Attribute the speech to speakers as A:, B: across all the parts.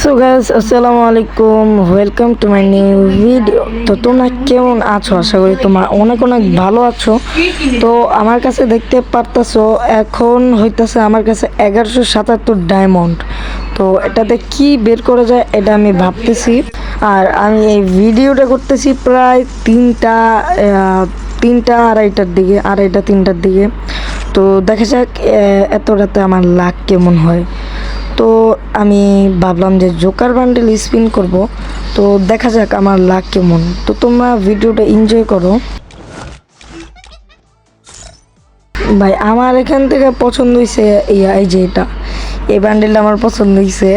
A: So guys, আসসালামু আলাইকুম, welcome to my new video. তো তোমরা কেমন আছো? আশা করি তোমরা অনেক অনেক ভালো আছো। তো আমার কাছে দেখতে পারতেছো এখন হইতেছে আমার কাছে 1177 ডায়মন্ড। তো এটাতে কি বের করা যায় এটা আমি ভাবতেছি। আর আমি এই ভিডিওটা করতেছি প্রায় তিনটা আড়াইটার দিকে, আড়াইটা তিনটার দিকে। তো দেখা যাক এত রাতে আমার লাক কেমন হয়। তো আমি ভাবলাম যে জোকার বান্ডেল স্পিন করব। তো দেখা যাক আমার লাক কেমন। তো তোমরা ভিডিওটা এনজয় করো। ভাই আমার এখান থেকে পছন্দ হয়েছে এই যে এই বান্ডেলটা আমার পছন্দ হয়েছে।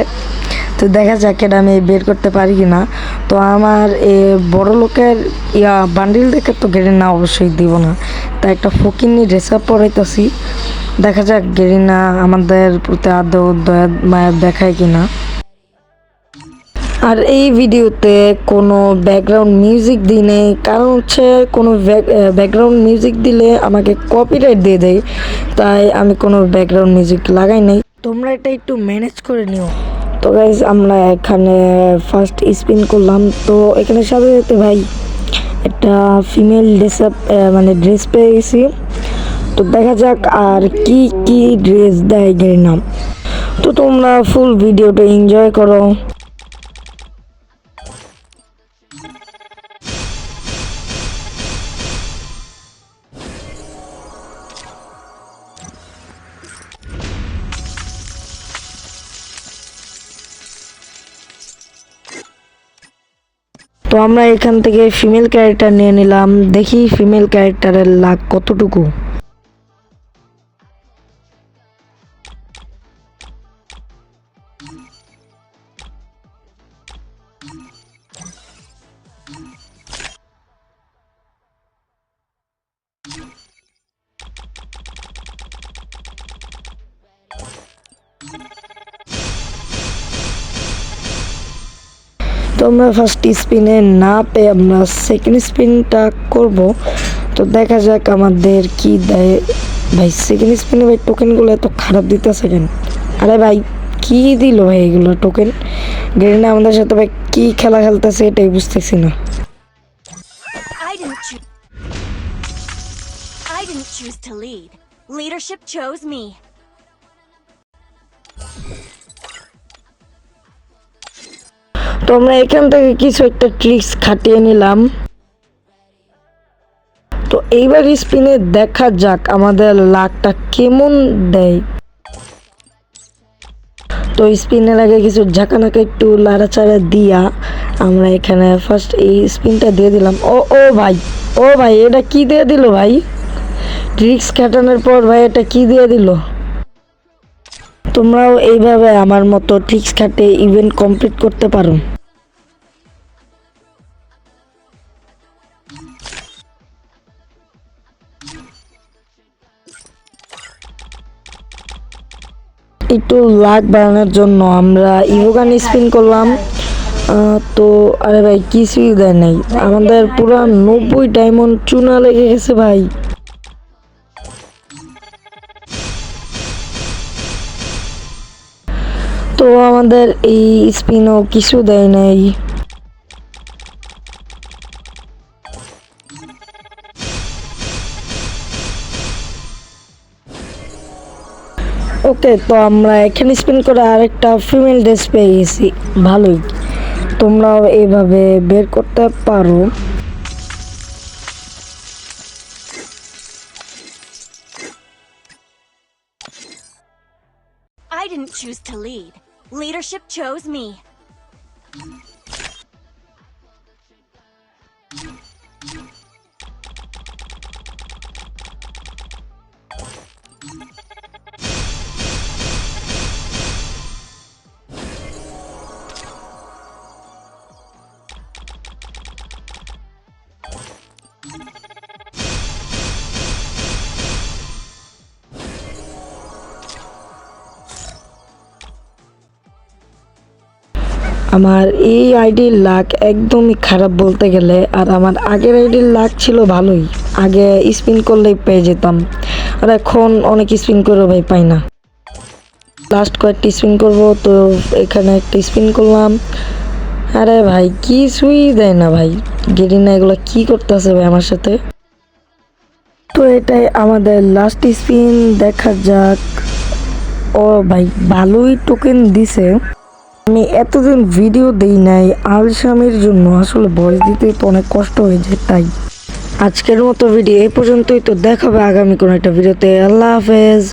A: তো দেখা যাক এটা আমি বের করতে পারি কি না। তো আমার বড় লোকের বান্ডেল দেখে তো গেরিনা অবশ্যই দিব না, তাই একটা ফকিন্নি ড্রেস আপ পরাইতেছি। দেখা যাক গেরিনা আমাদের প্রতি আদৌ দয়া মায়া দেখায় কিনা। আর এই ভিডিওতে কোনো ব্যাকগ্রাউন্ড মিউজিক দিই নেই, কারণ হচ্ছে কোনো ব্যাকগ্রাউন্ড মিউজিক দিলে আমাকে কপিরাইট দিয়ে দেয়, তাই আমি কোনো ব্যাকগ্রাউন্ড মিউজিক লাগাই নাই। তোমরা এটা একটু ম্যানেজ করে নিও। তো গাইজ আমরা এখানে ফার্স্ট স্পিন করলাম। তো এখানে সাথে সাথে ভাই একটা ফিমেল ড্রেস আপ মানে ড্রেস পেয়ে গেছি। তো দেখা যাক আর কি কি ড্রেস দেয় গেরিনা। তো তোমরা ফুল ভিডিওটা এনজয় করো। তো আমরা এখান থেকে ফিমেল ক্যারেক্টার নিয়ে নিলাম, দেখি ফিমেল ক্যারেক্টারের লাক কতটুকু। তো আমরা ফার্স্ট স্পিনে না পেয়ে আমরা সেকেন্ড স্পিনটা করব। তো দেখা যাক আমাদের কি দেয়। ভাই সেকেন্ড স্পিনে ভাই টোকেনগুলো এত খারাপ দিতেছে কেন? আরে ভাই কি দিল ভাই এগুলো টোকেন? গেরিনা আমাদের সাথে ভাই কি খেলা খেলতেছে এটাই বুঝতেছি না।
B: I didn't choose to lead. Leadership chose me.
A: তো আমরা এখান থেকে কিছু একটা ট্রিক্স খাটিয়ে নিলাম। তো এইবার স্পিনে দেখা যাক আমাদের লাকটা কেমন দেয়। তো স্পিনের আগে কিছু ঝাঁকানাকা একটু লাড়াচাড়া দিয়া আমরা এখানে ফার্স্ট এই স্পিনটা দিয়ে দিলাম। ও ভাই এটা কি দিয়ে দিল ভাই? ট্রিক্স খাটানোর পর ভাই এটা কি দিয়ে দিল? তোমরাও এইভাবে আমার মতো ট্রিক্স খাটে ইভেন্ট কমপ্লিট করতে পারো। একটু লাক বাড়ানোর জন্য আমরা ইভোগান স্পিন করলাম। তো আরে ভাই কিছুই দেয় নাই, আমাদের পুরো 90 ডায়মন্ড চুনা লেগে গেছে ভাই। তো আমাদের এই স্পিনও কিছু দেয় নাই। ওকে, তো আমরা এখানে স্পিন করে আরেকটা ফিমেল ড্রেস পেয়ে গেছি, ভালোই। তোমরাও এইভাবে বের করতে পারো।
B: I didn't choose to lead. Leadership chose me.
A: আমার এই আইডির লাক একদমই খারাপ বলতে গেলে। আর আমার আগের আইডির লাক ছিল ভালোই, আগে স্পিন করলেই পেয়ে যেতাম, আর এখন অনেক স্পিন করে ভাই পাই না। লাস্ট কয়েকটি স্পিন করব, তো এখানে একটা স্পিন করলাম। আরে ভাই কিছুই দেয় না ভাই, গেরিনা এগুলো কি করতেছে ভাই আমার সাথে। তো এটাই আমাদের লাস্ট স্পিন, দেখা যাক। ও ভাই ভালোই টোকেন দিছে। আমি এতদিন ভিডিও দেই নাই আলসামির জন্য, আসলে ভয়েস দিতে তো অনেক কষ্ট হয়ে যায়, তাই আজকের মতো ভিডিও এই পর্যন্তই। তো দেখাবে আগামী কোনো একটা ভিডিওতে। আল্লাহ হাফেজ।